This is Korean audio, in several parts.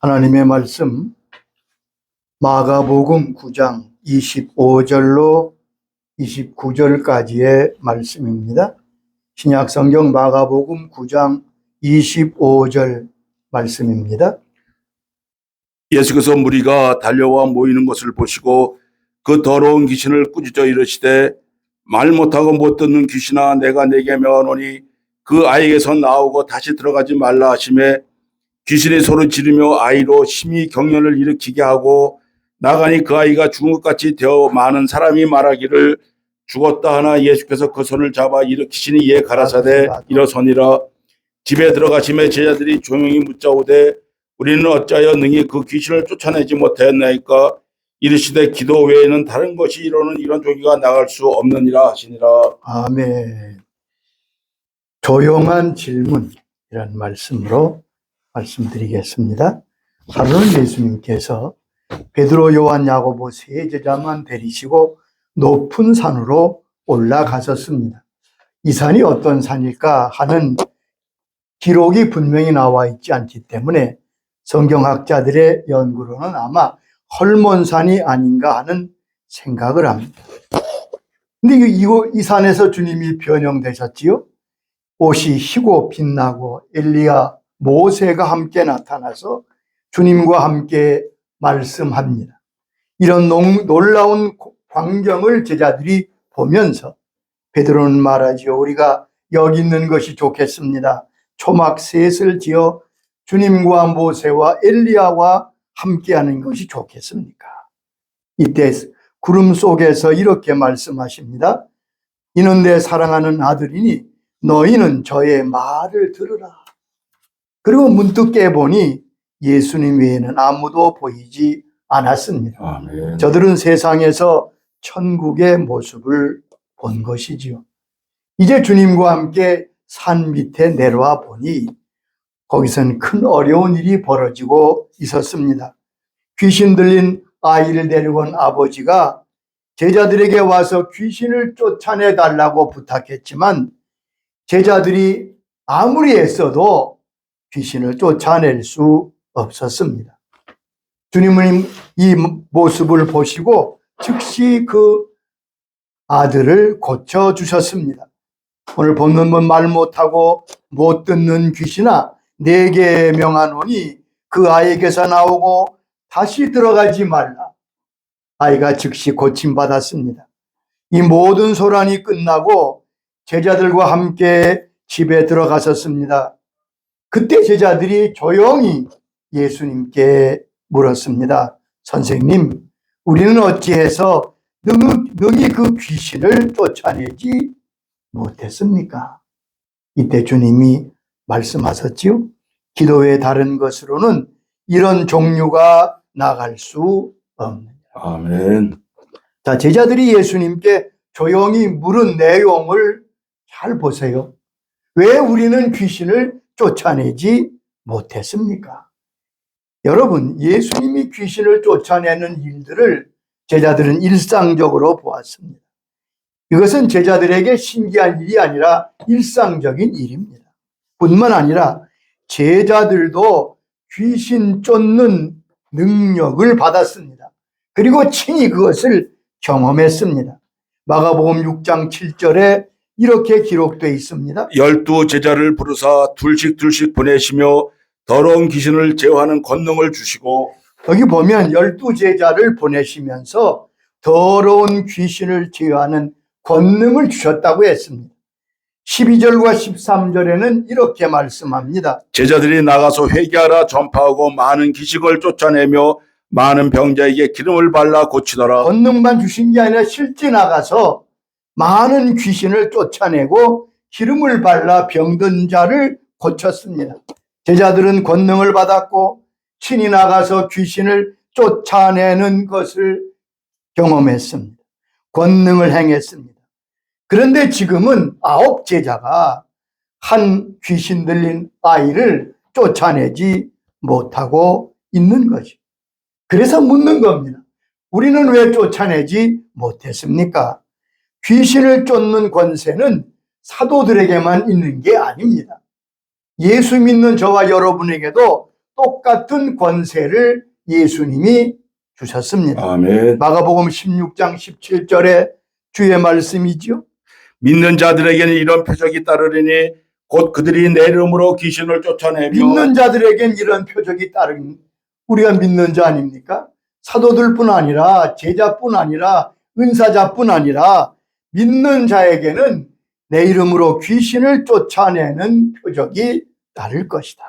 하나님의 말씀 마가복음 9장 25절로 29절까지의 말씀입니다. 신약성경 마가복음 9장 25절 말씀입니다. 예수께서 무리가 달려와 모이는 것을 보시고 그 더러운 귀신을 꾸짖어 이르시되 말 못하고 못 듣는 귀신아, 내가 네게 명하노니 그 아이에게서 나오고 다시 들어가지 말라 하시매 귀신이 소리 지르며 아이로 심히 경련을 일으키게 하고 나가니 그 아이가 죽은 것 같이 되어 많은 사람이 말하기를 죽었다 하나 예수께서 그 손을 잡아 일으키시니 이에 가라사대 일어서니라. 집에 들어가시매 제자들이 조용히 묻자오되 우리는 어찌하여 능히 그 귀신을 쫓아내지 못하였나이까? 이르시되 기도 외에는 다른 것이 이루는 이런 종기가 나갈 수 없느니라 하시니라. 아멘. 조용한 질문이라는 말씀으로 말씀드리겠습니다. 하루는 예수님께서 베드로, 요한, 야고보 세 제자만 데리시고 높은 산으로 올라가셨습니다. 이 산이 어떤 산일까 하는 기록이 분명히 나와 있지 않기 때문에 성경학자들의 연구로는 아마 헐몬산이 아닌가 하는 생각을 합니다. 근데 이 산에서 주님이 변형되셨지요. 옷이 희고 빛나고 엘리야, 모세가 함께 나타나서 주님과 함께 말씀합니다. 이런 놀라운 광경을 제자들이 보면서 베드로는 말하지요. 우리가 여기 있는 것이 좋겠습니다. 초막 셋을 지어 주님과 모세와 엘리야와 함께하는 것이 좋겠습니까? 이때 구름 속에서 이렇게 말씀하십니다. 이는 내 사랑하는 아들이니 너희는 저의 말을 들으라. 그리고 문득 깨보니 예수님 외에는 아무도 보이지 않았습니다. 아멘. 저들은 세상에서 천국의 모습을 본 것이지요. 이제 주님과 함께 산 밑에 내려와 보니 거기서는 큰 어려운 일이 벌어지고 있었습니다. 귀신 들린 아이를 데리고 온 아버지가 제자들에게 와서 귀신을 쫓아내 달라고 부탁했지만 제자들이 아무리 애써도 귀신을 쫓아낼 수 없었습니다. 주님은 이 모습을 보시고 즉시 그 아들을 고쳐주셨습니다. 오늘 본문은 말 못하고 못 듣는 귀신아, 내게 명하노니 그 아이에게서 나오고 다시 들어가지 말라. 아이가 즉시 고침받았습니다. 이 모든 소란이 끝나고 제자들과 함께 집에 들어가셨습니다. 그때 제자들이 조용히 예수님께 물었습니다. 선생님, 우리는 어찌해서 능히 그 귀신을 쫓아내지 못했습니까? 이때 주님이 말씀하셨지요. 기도 외에 다른 것으로는 이런 종류가 나갈 수 없느니라. 아멘. 자, 제자들이 예수님께 조용히 물은 내용을 잘 보세요. 왜 우리는 귀신을 쫓아내지 못했습니까? 여러분, 예수님이 귀신을 쫓아내는 일들을 제자들은 일상적으로 보았습니다. 이것은 제자들에게 신기한 일이 아니라 일상적인 일입니다. 뿐만 아니라 제자들도 귀신 쫓는 능력을 받았습니다. 그리고 친히 그것을 경험했습니다. 마가복음 6장 7절에 이렇게 기록되어 있습니다. 12 제자를 부르사 둘씩 보내시며 더러운 귀신을 제어하는 권능을 주시고. 여기 보면 12제자를 보내시면서 더러운 귀신을 제어하는 권능을 주셨다고 했습니다. 12절과 13절에는 이렇게 말씀합니다. 제자들이 나가서 회개하라 전파하고 많은 귀신을 쫓아내며 많은 병자에게 기름을 발라 고치더라. 권능만 주신 게 아니라 실제 나가서 많은 귀신을 쫓아내고 기름을 발라 병든 자를 고쳤습니다. 제자들은 권능을 받았고 친히 나가서 귀신을 쫓아내는 것을 경험했습니다. 권능을 행했습니다. 그런데 지금은 9제자가 한 귀신 들린 아이를 쫓아내지 못하고 있는 거죠. 그래서 묻는 겁니다. 우리는 왜 쫓아내지 못했습니까? 귀신을 쫓는 권세는 사도들에게만 있는 게 아닙니다. 예수 믿는 저와 여러분에게도 똑같은 권세를 예수님이 주셨습니다. 아멘. 마가복음 16장 17절에 주의 말씀이지요. 믿는 자들에게는 이런 표적이 따르리니 곧 그들이 내 이름으로 귀신을 쫓아내며 믿는 자들에겐 이런 표적이 따르니 우리가 믿는 자 아닙니까? 사도들뿐 아니라 제자뿐 아니라 은사자뿐 아니라 믿는 자에게는 내 이름으로 귀신을 쫓아내는 표적이 따를 것이다.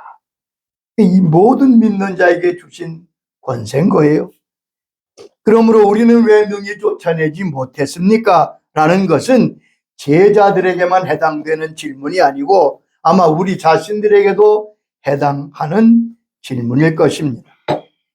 이 모든 믿는 자에게 주신 권세인 거예요. 그러므로 우리는 왜 능히 쫓아내지 못했습니까? 라는 것은 제자들에게만 해당되는 질문이 아니고 아마 우리 자신들에게도 해당하는 질문일 것입니다.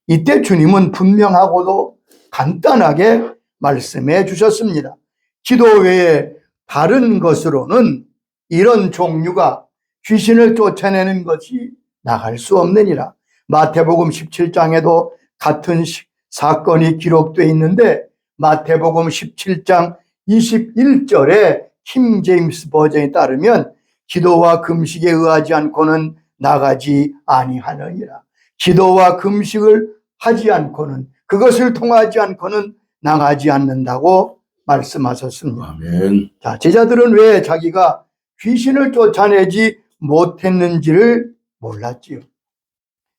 이때 주님은 분명하고도 간단하게 말씀해 주셨습니다. 기도 외에 다른 것으로는 이런 종류가 귀신을 쫓아내는 것이 나갈 수 없느니라. 마태복음 17장에도 같은 사건이 기록되어 있는데 마태복음 17장 21절에 킹 제임스 버전에 따르면 기도와 금식에 의하지 않고는 나가지 아니하느니라. 기도와 금식을 하지 않고는 그것을 통하지 않고는 나가지 않는다고 말씀하셨습니다. 아멘. 자, 제자들은 왜 자기가 귀신을 쫓아내지 못했는지를 몰랐지요.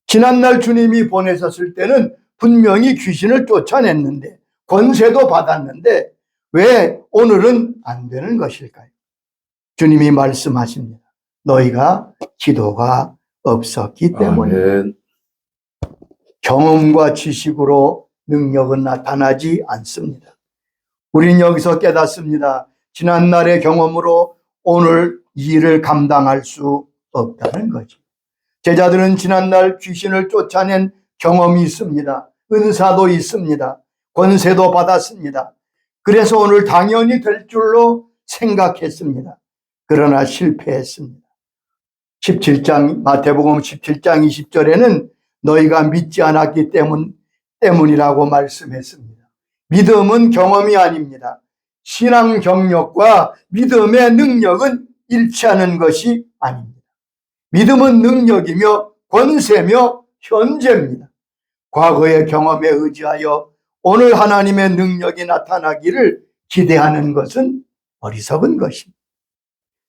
지난날 주님이 보내셨을 때는 분명히 귀신을 쫓아냈는데 권세도 받았는데 왜 오늘은 안 되는 것일까요? 주님이 말씀하십니다. 너희가 기도가 없었기 때문에. 아멘. 경험과 지식으로 능력은 나타나지 않습니다. 우린 여기서 깨닫습니다. 지난날의 경험으로 오늘 이 일을 감당할 수 없다는 거죠. 제자들은 지난날 귀신을 쫓아낸 경험이 있습니다. 은사도 있습니다. 권세도 받았습니다. 그래서 오늘 당연히 될 줄로 생각했습니다. 그러나 실패했습니다. 17장 마태복음 17장 20절에는 너희가 믿지 않았기 때문이라고 말씀했습니다. 믿음은 경험이 아닙니다. 신앙 경력과 믿음의 능력은 일치하는 것이 아닙니다. 믿음은 능력이며 권세며 현재입니다. 과거의 경험에 의지하여 오늘 하나님의 능력이 나타나기를 기대하는 것은 어리석은 것입니다.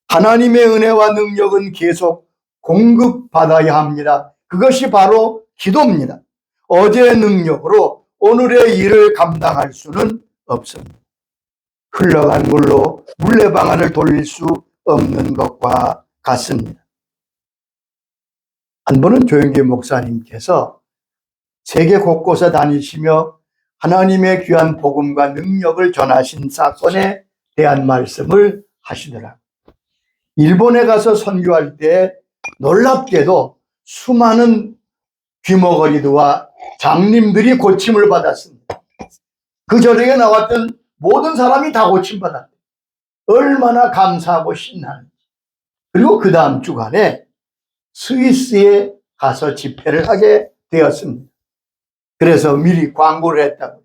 하나님의 은혜와 능력은 계속 공급받아야 합니다. 그것이 바로 기도입니다. 어제의 능력으로 오늘의 일을 감당할 수는 없습니다. 흘러간 물로 물레방아를 돌릴 수 없는 것과 같습니다. 한 번은 조영기 목사님께서 세계 곳곳에 다니시며 하나님의 귀한 복음과 능력을 전하신 사건에 대한 말씀을 하시더라고요. 일본에 가서 선교할 때 놀랍게도 수많은 귀머거리들과 장님들이 고침을 받았습니다. 그 저녁에 나왔던 모든 사람이 다 고침받았대요. 얼마나 감사하고 신나는지. 그리고 그 다음 주간에 스위스에 가서 집회를 하게 되었습니다. 그래서 미리 광고를 했다고.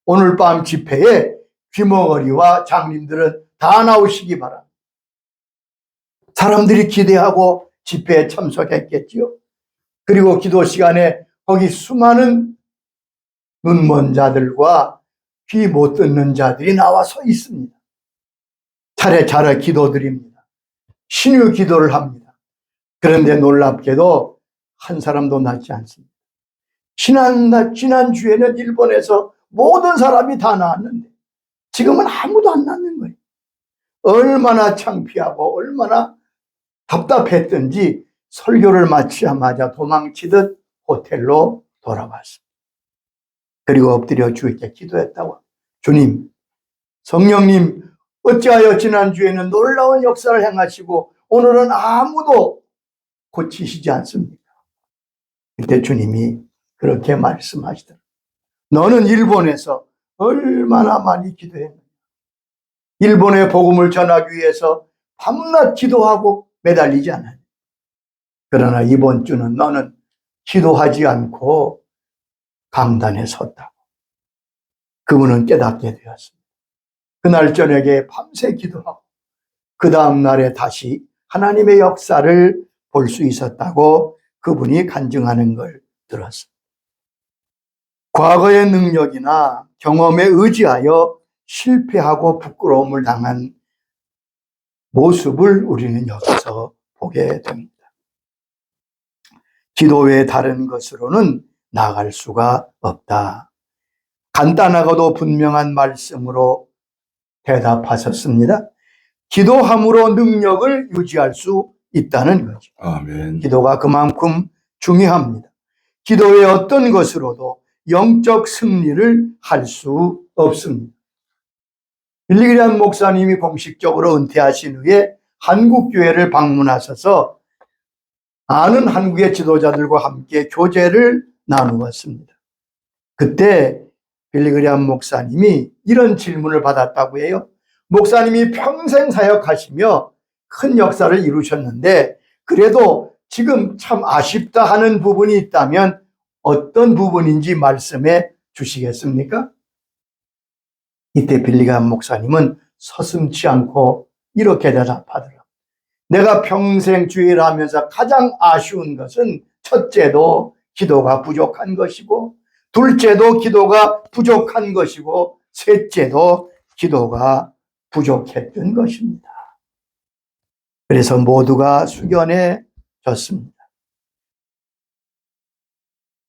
오늘 밤 집회에 귀머거리와 장님들은 다 나오시기 바랍니다. 사람들이 기대하고 집회에 참석했겠지요. 그리고 기도 시간에 거기 수많은 눈먼 자들과 귀 못 듣는 자들이 나와 서 있습니다. 차례차례 기도드립니다. 신유 기도를 합니다. 그런데 놀랍게도 한 사람도 낫지 않습니다. 지난주에는 일본에서 모든 사람이 다 나왔는데 지금은 아무도 안 낫는 거예요. 얼마나 창피하고 얼마나 답답했던지 설교를 마치자마자 도망치듯 호텔로 돌아왔습니다. 그리고 엎드려 주께 기도했다고. 주님, 성령님, 어찌하여 지난주에는 놀라운 역사를 행하시고 오늘은 아무도 고치시지 않습니까? 그때 주님이 그렇게 말씀하시더라고요. 너는 일본에서 얼마나 많이 기도했느냐. 일본의 복음을 전하기 위해서 밤낮 기도하고 매달리지 않았냐. 그러나 이번 주는 너는 기도하지 않고 강단에 섰다고. 그분은 깨닫게 되었습니다. 그날 저녁에 밤새 기도하고 그 다음 날에 다시 하나님의 역사를 볼 수 있었다고 그분이 간증하는 걸 들었습니다. 과거의 능력이나 경험에 의지하여 실패하고 부끄러움을 당한 모습을 우리는 여기서 보게 됩니다. 기도 외에 다른 것으로는 나아갈 수가 없다. 간단하고도 분명한 말씀으로 대답하셨습니다. 기도함으로 능력을 유지할 수 있다는 거죠. 아멘. 기도가 그만큼 중요합니다. 기도 외 어떤 것으로도 영적 승리를 할 수 없습니다. 빌리그리암 목사님이 공식적으로 은퇴하신 후에 한국교회를 방문하셔서 아는 한국의 지도자들과 함께 교제를 나누었습니다. 그때 빌리그리암 목사님이 이런 질문을 받았다고 해요. 목사님이 평생 사역하시며 큰 역사를 이루셨는데 그래도 지금 참 아쉽다 하는 부분이 있다면 어떤 부분인지 말씀해 주시겠습니까? 이때 빌리그리암 목사님은 서슴지 않고 이렇게 대답하더라. 내가 평생 주일을 하면서 가장 아쉬운 것은 첫째도 기도가 부족한 것이고 둘째도 기도가 부족한 것이고 셋째도 기도가 부족했던 것입니다. 그래서 모두가 숙연해졌습니다.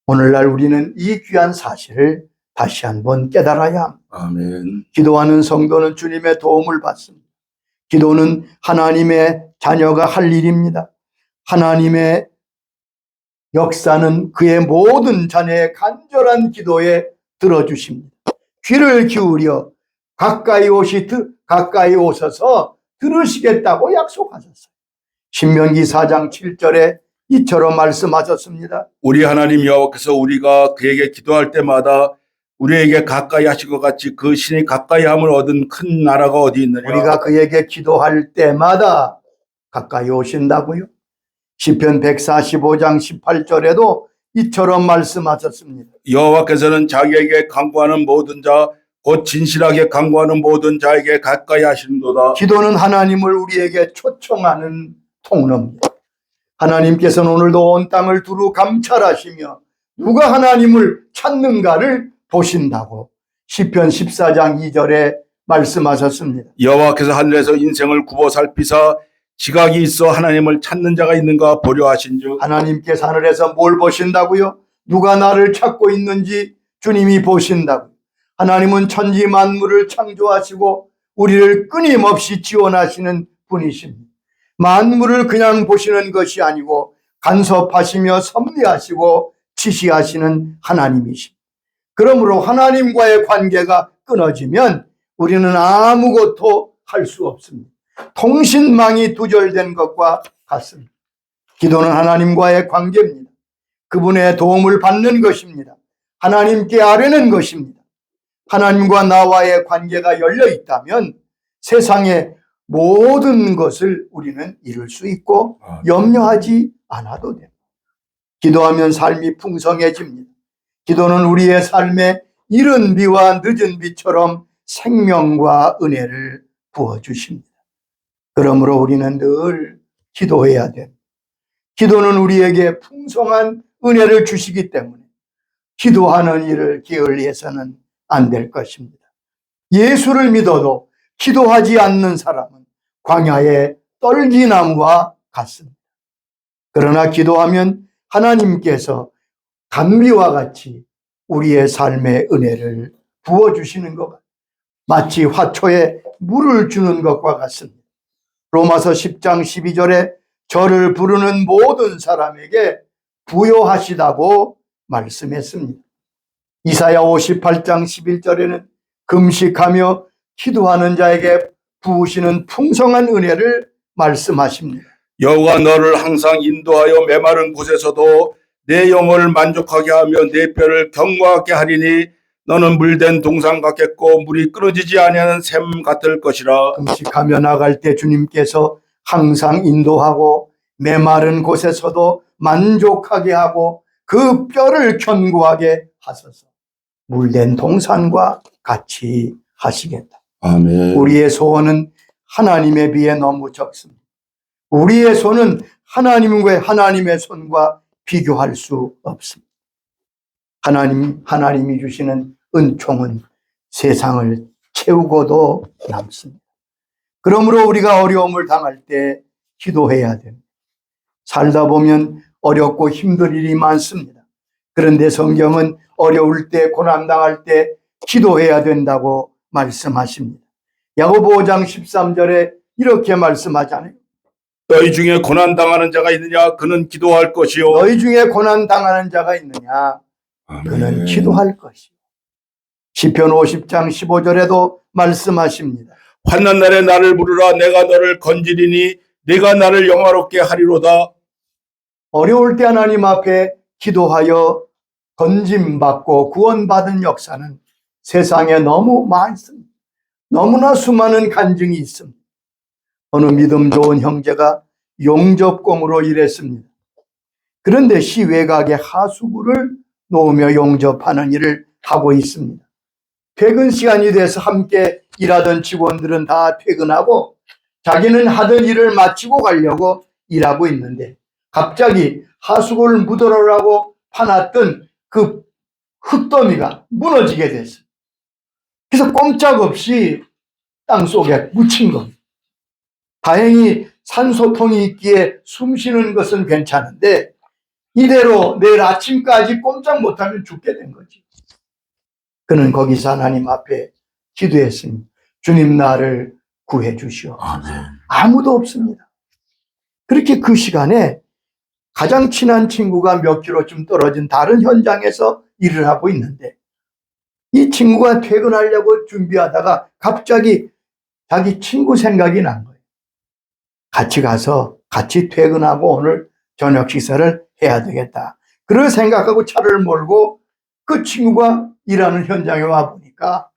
오늘날 우리는 이 귀한 사실을 다시 한번 깨달아야 합니다. 아멘. 기도하는 성도는 주님의 도움을 받습니다. 기도는 하나님의 자녀가 할 일입니다. 하나님의 역사는 그의 모든 자녀의 간절한 기도에 들어주십니다. 귀를 기울여 가까이 오셔서 들으시겠다고 약속하셨어요. 신명기 4장 7절에 이처럼 말씀하셨습니다. 우리 하나님 여호와께서 우리가 그에게 기도할 때마다 우리에게 가까이 하실 것 같이 그 신이 가까이 함을 얻은 큰 나라가 어디 있느냐. 우리가 그에게 기도할 때마다 가까이 오신다고요. 시편 145장 18절에도 이처럼 말씀하셨습니다. 여호와께서는 자기에게 간구하는 모든 자 곧 진실하게 간구하는 모든 자에게 가까이 하시는도다. 기도는 하나님을 우리에게 초청하는 통로입니다. 하나님께서는 오늘도 온 땅을 두루 감찰하시며 누가 하나님을 찾는가를 보신다고 시편 14장 2절에 말씀하셨습니다. 여호와께서 하늘에서 인생을 굽어 살피사 지각이 있어 하나님을 찾는 자가 있는가 보려 하신즉. 하나님께서 하늘에서 뭘 보신다고요? 누가 나를 찾고 있는지 주님이 보신다고요. 하나님은 천지 만물을 창조하시고 우리를 끊임없이 지원하시는 분이십니다. 만물을 그냥 보시는 것이 아니고 간섭하시며 섭리하시고 지시하시는 하나님이십니다. 그러므로 하나님과의 관계가 끊어지면 우리는 아무것도 할 수 없습니다. 통신망이 두절된 것과 같습니다. 기도는 하나님과의 관계입니다. 그분의 도움을 받는 것입니다. 하나님께 아뢰는 것입니다. 하나님과 나와의 관계가 열려 있다면 세상의 모든 것을 우리는 이룰 수 있고 염려하지 않아도 됩니다. 기도하면 삶이 풍성해집니다. 기도는 우리의 삶에 이른 비와 늦은 비처럼 생명과 은혜를 부어주십니다. 그러므로 우리는 늘 기도해야 됩니다. 기도는 우리에게 풍성한 은혜를 주시기 때문에 기도하는 일을 게을리해서는 안 될 것입니다. 예수를 믿어도 기도하지 않는 사람은 광야의 떨기나무와 같습니다. 그러나 기도하면 하나님께서 감비와 같이 우리의 삶의 은혜를 부어주시는 것 같아요. 마치 화초에 물을 주는 것과 같습니다. 로마서 10장 12절에 저를 부르는 모든 사람에게 부여하시다고 말씀했습니다. 이사야 58장 11절에는 금식하며 기도하는 자에게 부으시는 풍성한 은혜를 말씀하십니다. 여호와 너를 항상 인도하여 메마른 곳에서도 내 영혼을 만족하게 하며 내 뼈를 견고하게 하리니 너는 물된 동산 같겠고 물이 끊어지지 아니하는 샘 같을 것이라. 금식하며 나갈 때 주님께서 항상 인도하고 메마른 곳에서도 만족하게 하고 그 뼈를 견고하게 하소서. 물된 동산과 같이 하시겠다. 아멘. 우리의 소원은 하나님에 비해 너무 적습니다. 우리의 손은 하나님의 손과 비교할 수 없습니다. 하나님이 주시는 은총은 세상을 채우고도 남습니다. 그러므로 우리가 어려움을 당할 때 기도해야 됩니다. 살다 보면 어렵고 힘들 일이 많습니다. 그런데 성경은 어려울 때, 고난당할 때 기도해야 된다고 말씀하십니다. 야고보 5장 13절에 이렇게 말씀하잖아요. 너희 중에 고난당하는 자가 있느냐? 그는 기도할 것이요. 너희 중에 고난당하는 자가 있느냐? 그는 기도할 것이요. 시편 50장 15절에도 말씀하십니다. 환난 날에 나를 부르라. 내가 너를 건지리니 내가 나를 영화롭게 하리로다. 어려울 때 하나님 앞에 기도하여 건짐받고 구원받은 역사는 세상에 너무 많습니다. 너무나 수많은 간증이 있습니다. 어느 믿음 좋은 형제가 용접공으로 일했습니다. 그런데 시외각에 하수구를 놓으며 용접하는 일을 하고 있습니다. 퇴근 시간이 돼서 함께 일하던 직원들은 다 퇴근하고 자기는 하던 일을 마치고 가려고 일하고 있는데 갑자기 하수구를 묻어놓으라고 파놨던 그 흙더미가 무너지게 됐어요. 그래서 꼼짝없이 땅속에 묻힌 겁니다. 다행히 산소통이 있기에 숨 쉬는 것은 괜찮은데 이대로 내일 아침까지 꼼짝 못하면 죽게 된 거지. 그는 거기서 하나님 앞에 기도했습니다. 주님, 나를 구해 주시오. 아무도 없습니다. 그렇게 그 시간에 가장 친한 친구가 몇 킬로쯤 떨어진 다른 현장에서 일을 하고 있는데 이 친구가 퇴근하려고 준비하다가 갑자기 자기 친구 생각이 난 거예요. 같이 가서 같이 퇴근하고 오늘 저녁 식사를 해야 되겠다. 그걸 생각하고 차를 몰고 그 친구가 일하는 현장에 와 보니까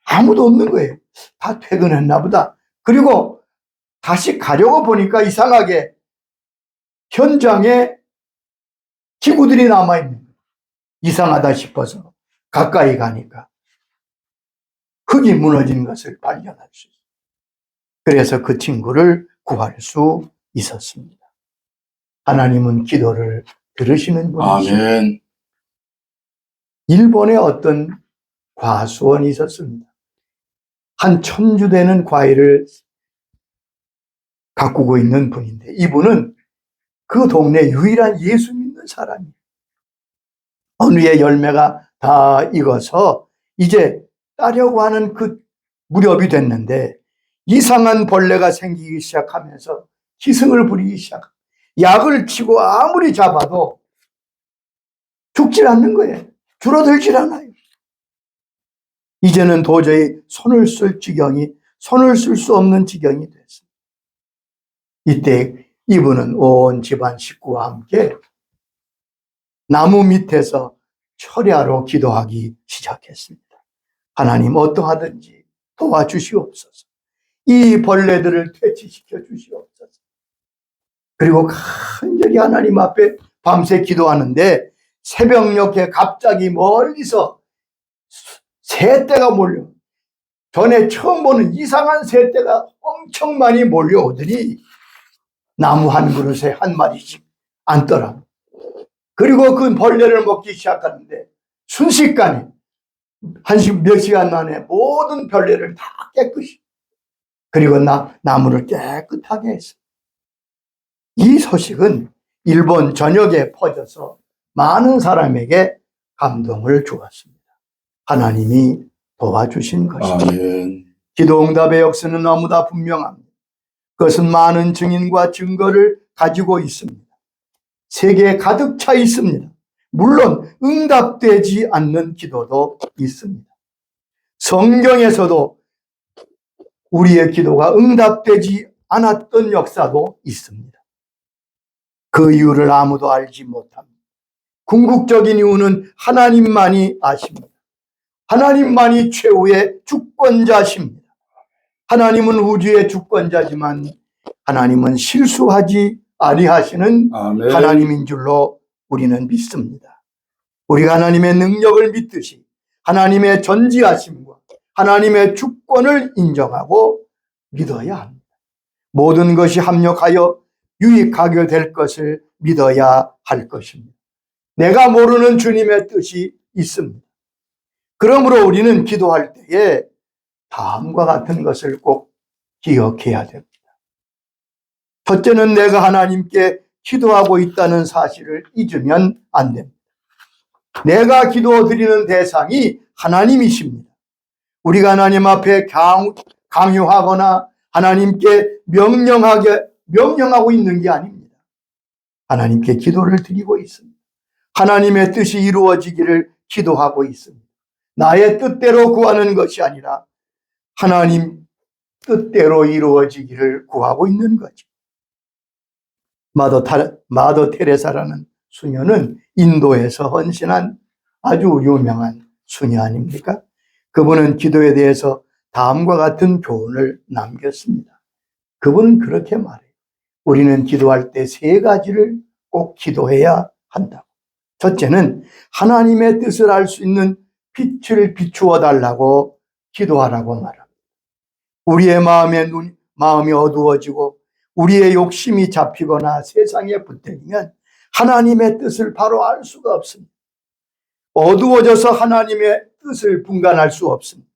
아무도 없는 거예요. 다 퇴근했나 보다. 그리고 다시 가려고 보니까 이상하게 현장에 기구들이 남아있는 거예요. 이상하다 싶어서 가까이 가니까 흙이 무너진 것을 발견할 수 있어요. 그래서 그 친구를 구할 수 있었습니다. 하나님은 기도를 들으시는 분이십니다. 아멘. 일본에 어떤 과수원이 있었습니다. 한 1000주 되는 과일을 가꾸고 있는 분인데 이분은 그 동네 유일한 예수 믿는 사람이에요. 어느 해 열매가 다 익어서 이제 따려고 하는 그 무렵이 됐는데 이상한 벌레가 생기기 시작하면서 기승을 부리기 시작합니다. 약을 치고 아무리 잡아도 죽질 않는 거예요. 줄어들질 않아요. 이제는 도저히 손을 쓸 수 없는 지경이 됐습니다. 이때 이분은 온 집안 식구와 함께 나무 밑에서 철야로 기도하기 시작했습니다. 하나님, 어떠하든지 도와주시옵소서. 이 벌레들을 퇴치시켜 주시옵소서. 그리고 간절히 하나님 앞에 밤새 기도하는데 새벽녘에 갑자기 멀리서 새떼가 몰려, 전에 처음 보는 이상한 새떼가 엄청 많이 몰려오더니 나무 한 그릇에 한 마리씩 앉더라. 그리고 그 벌레를 먹기 시작하는데 순식간에 몇 시간 만에 모든 벌레를 다 깨끗이, 그리고 나무를 깨끗하게 했어. 이 소식은 일본 전역에 퍼져서 많은 사람에게 감동을 주었습니다. 하나님이 도와주신 것입니다. 아멘. 기도응답의 역사는 너무나 분명합니다. 그것은 많은 증인과 증거를 가지고 있습니다. 세계에 가득 차 있습니다. 물론 응답되지 않는 기도도 있습니다. 성경에서도 우리의 기도가 응답되지 않았던 역사도 있습니다. 그 이유를 아무도 알지 못합니다. 궁극적인 이유는 하나님만이 아십니다. 하나님만이 최후의 주권자십니다. 하나님은 우주의 주권자지만 하나님은 실수하지 아니하시는 아멘. 하나님인 줄로 우리는 믿습니다. 우리가 하나님의 능력을 믿듯이 하나님의 전지하심과 하나님의 주권을 인정하고 믿어야 합니다. 모든 것이 합력하여 유익하게 될 것을 믿어야 할 것입니다. 내가 모르는 주님의 뜻이 있습니다. 그러므로 우리는 기도할 때에 다음과 같은 것을 꼭 기억해야 됩니다. 첫째는 내가 하나님께 기도하고 있다는 사실을 잊으면 안 됩니다. 내가 기도드리는 대상이 하나님이십니다. 우리가 하나님 앞에 강요하거나 하나님께 명령하고 있는 게 아닙니다. 하나님께 기도를 드리고 있습니다. 하나님의 뜻이 이루어지기를 기도하고 있습니다. 나의 뜻대로 구하는 것이 아니라 하나님 뜻대로 이루어지기를 구하고 있는 거죠. 마더 테레사라는 수녀는 인도에서 헌신한 아주 유명한 수녀 아닙니까? 그분은 기도에 대해서 다음과 같은 교훈을 남겼습니다. 그분은 그렇게 말해요. 우리는 기도할 때 세 가지를 꼭 기도해야 한다고. 첫째는 하나님의 뜻을 알 수 있는 빛을 비추어 달라고 기도하라고 말합니다. 우리의 마음이 어두워지고 우리의 욕심이 잡히거나 세상에 붙들리면 하나님의 뜻을 바로 알 수가 없습니다. 어두워져서 하나님의 뜻을 분간할 수 없습니다.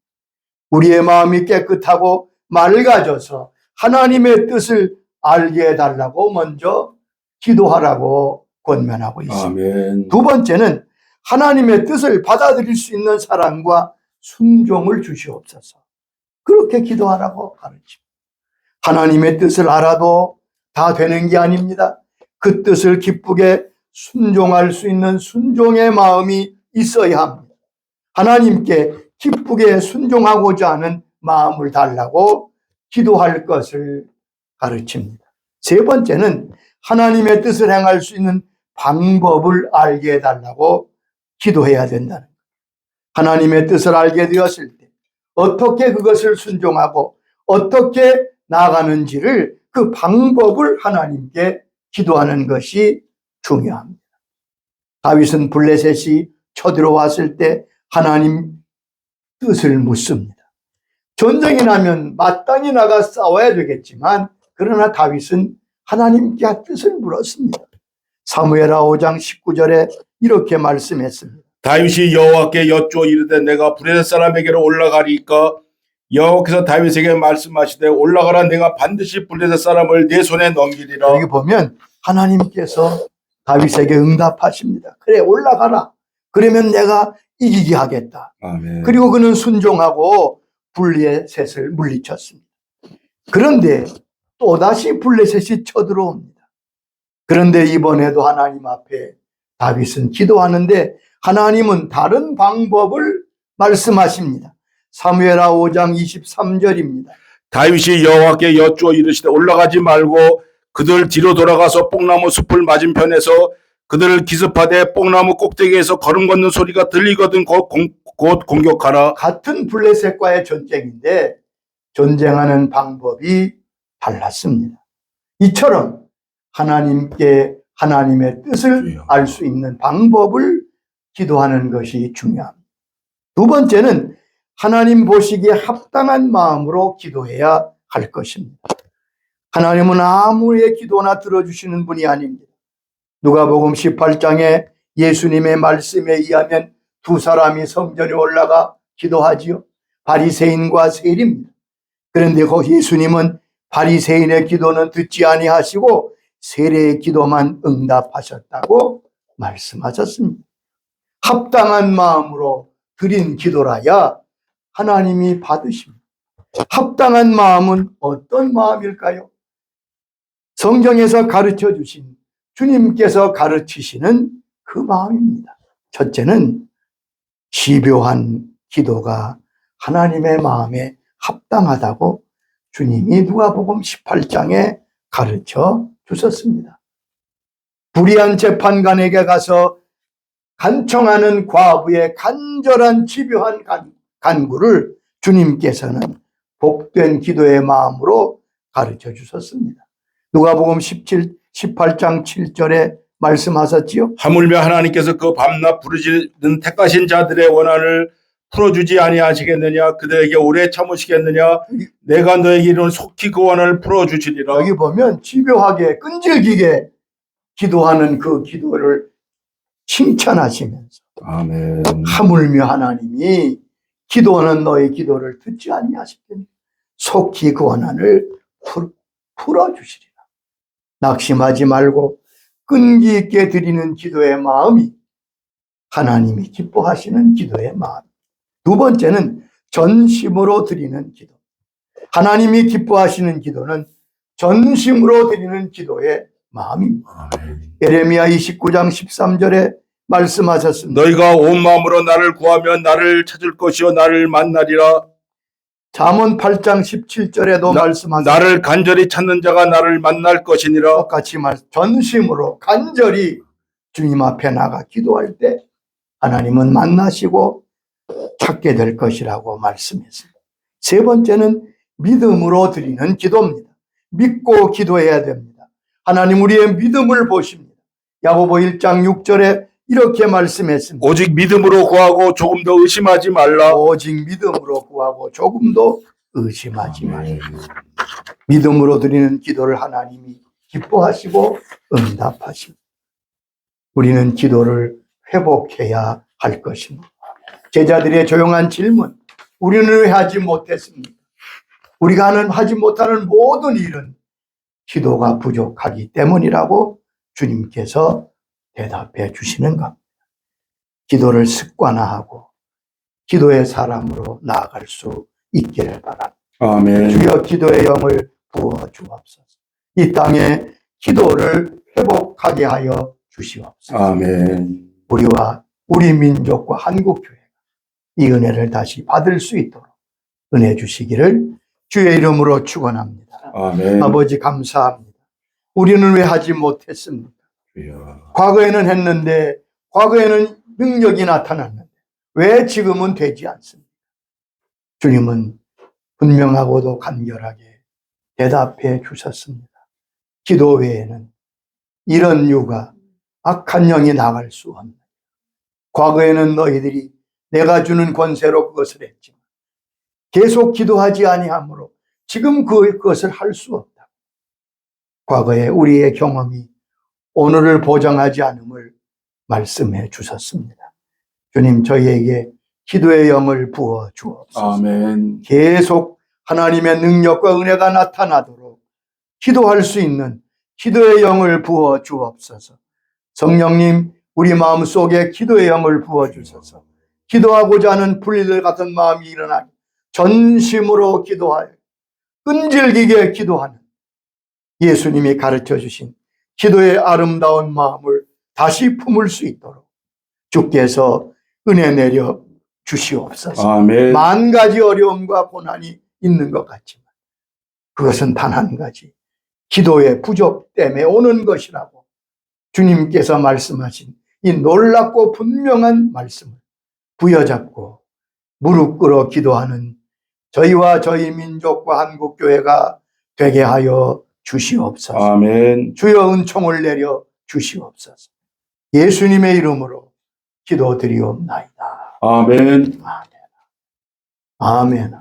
우리의 마음이 깨끗하고 맑아져서 하나님의 뜻을 알게 해달라고 먼저 기도하라고 권면하고 있습니다. 아멘. 두 번째는 하나님의 뜻을 받아들일 수 있는 사랑과 순종을 주시옵소서. 그렇게 기도하라고 가르칩니다. 하나님의 뜻을 알아도 다 되는 게 아닙니다. 그 뜻을 기쁘게 순종할 수 있는 순종의 마음이 있어야 합니다. 하나님께 기쁘게 순종하고자 하는 마음을 달라고 기도할 것을 가르칩니다. 세 번째는 하나님의 뜻을 행할 수 있는 방법을 알게 해달라고 기도해야 된다는 거예요. 하나님의 뜻을 알게 되었을 때 어떻게 그것을 순종하고 어떻게 나아가는지를 그 방법을 하나님께 기도하는 것이 중요합니다. 다윗은 블레셋이 쳐들어왔을 때 하나님 뜻을 묻습니다. 전쟁이 나면 마땅히 나가 싸워야 되겠지만 그러나 다윗은 하나님께 뜻을 물었습니다. 사무엘하 5장 19절에 이렇게 말씀했습니다. 다윗이 여호와께 여쭈어 이르되 내가 블레셋 사람에게로 올라가리까 여호와께서 다윗에게 말씀하시되 올라가라 내가 반드시 블레셋 사람을 내 손에 넘기리라. 여기 보면 하나님께서 다윗에게 응답하십니다. 그래 올라가라. 그러면 내가 이기게 하겠다. 아멘. 그리고 그는 순종하고 블레셋을 물리쳤습니다. 그런데 또다시 블레셋이 쳐들어옵니다. 그런데 이번에도 하나님 앞에 다윗은 기도하는데 하나님은 다른 방법을 말씀하십니다. 사무엘하 5장 23절입니다. 다윗이 여호와께 여쭈어 이르시되 올라가지 말고 그들 뒤로 돌아가서 뽕나무 숲을 맞은편에서 그들을 기습하되 뽕나무 꼭대기에서 걸음 걷는 소리가 들리거든 곧 공격하라. 같은 블레셋과의 전쟁인데 전쟁하는 방법이 달랐습니다. 이처럼 하나님께 하나님의 뜻을 알 수 있는 방법을 기도하는 것이 중요합니다. 두 번째는 하나님 보시기에 합당한 마음으로 기도해야 할 것입니다. 하나님은 아무의 기도나 들어주시는 분이 아닙니다. 누가복음 18장에 예수님의 말씀에 의하면 두 사람이 성전에 올라가 기도하지요. 바리새인과 세리입니다. 그런데 거기 예수님은 바리새인의 기도는 듣지 아니하시고 세리의 기도만 응답하셨다고 말씀하셨습니다. 합당한 마음으로 드린 기도라야 하나님이 받으십니다. 합당한 마음은 어떤 마음일까요? 성경에서 가르쳐 주신 주님께서 가르치시는 그 마음입니다. 첫째는 집요한 기도가 하나님의 마음에 합당하다고 주님이 누가복음 18장에 가르쳐 주셨습니다. 불의한 재판관에게 가서 간청하는 과부의 간절한 집요한 간구를 주님께서는 복된 기도의 마음으로 가르쳐 주셨습니다. 누가복음 18장 7절에 말씀하셨지요. 하물며 하나님께서 그 밤낮 부르짖는 택하신 자들의 원한을 풀어주지 아니하시겠느냐? 그들에게 오래 참으시겠느냐? 내가 너에게 이르는 속히 그 원한을 풀어주시리라. 여기 보면 집요하게 끈질기게 기도하는 그 기도를 칭찬하시면서 아멘. 하물며 하나님이 기도하는 너의 기도를 듣지 아니하시더니 속히 그 원한을 풀어주시리라. 낙심하지 말고 끈기 있게 드리는 기도의 마음이 하나님이 기뻐하시는 기도의 마음. 두 번째는 전심으로 드리는 기도. 하나님이 기뻐하시는 기도는 전심으로 드리는 기도의 마음입니다. 예레미야 29장 13절에 말씀하셨습니다. 너희가 온 마음으로 나를 구하면 나를 찾을 것이요 나를 만나리라. 잠언 8장 17절에도 말씀하셨습니다. 나를 간절히 찾는 자가 나를 만날 것이니라. 똑같이 전심으로 간절히 주님 앞에 나가 기도할 때 하나님은 만나시고 찾게 될 것이라고 말씀했습니다. 세 번째는 믿음으로 드리는 기도입니다. 믿고 기도해야 됩니다. 하나님 우리의 믿음을 보십니다. 야고보 1장 6절에 이렇게 말씀했습니다. 오직 믿음으로 구하고 조금 더 의심하지 말라. 오직 믿음으로 구하고 조금도 의심하지 말라. 믿음으로 드리는 기도를 하나님이 기뻐하시고 응답하십니다. 우리는 기도를 회복해야 할 것입니다. 제자들의 조용한 질문, 우리는 왜 하지 못했습니까? 우리가 하지 못하는 모든 일은 기도가 부족하기 때문이라고 주님께서 대답해 주시는 겁니다. 기도를 습관화하고 기도의 사람으로 나아갈 수 있기를 바랍니다. 아멘. 주여 기도의 영을 부어 주옵소서. 이 땅에 기도를 회복하게 하여 주시옵소서. 아멘. 우리와 우리 민족과 한국교회가 이 은혜를 다시 받을 수 있도록 은혜 주시기를 주의 이름으로 축원합니다. 아멘. 아버지 감사합니다. 우리는 왜 하지 못했습니까? 주여. 과거에는 했는데, 과거에는 능력이 나타났는데 왜 지금은 되지 않습니까? 주님은 분명하고도 간결하게 대답해 주셨습니다. 기도 외에는 이런 유가 악한 영이 나갈 수 없는. 과거에는 너희들이 내가 주는 권세로 그것을 했지만 계속 기도하지 아니하므로 지금 그것을 할 수 없다. 과거에 우리의 경험이 오늘을 보장하지 않음을 말씀해 주셨습니다. 주님 저희에게 기도의 영을 부어 주옵소서. 아멘. 계속 하나님의 능력과 은혜가 나타나도록 기도할 수 있는 기도의 영을 부어 주옵소서. 성령님 우리 마음속에 기도의 영을 부어 주셔서 기도하고자 하는 불리들 같은 마음이 일어나게 전심으로 기도하여 끈질기게 기도하는 예수님이 가르쳐 주신 기도의 아름다운 마음을 다시 품을 수 있도록 주께서 은혜 내려 주시옵소서. 아멘. 만 가지 어려움과 고난이 있는 것 같지만 그것은 단 한 가지 기도의 부족 때문에 오는 것이라고 주님께서 말씀하신 이 놀랍고 분명한 말씀을 부여잡고 무릎 꿇어 기도하는 저희와 저희 민족과 한국교회가 되게 하여 주시옵소서. 아멘. 주여 은총을 내려 주시옵소서. 예수님의 이름으로 기도드리옵나이다. 아멘. 아멘. 아멘.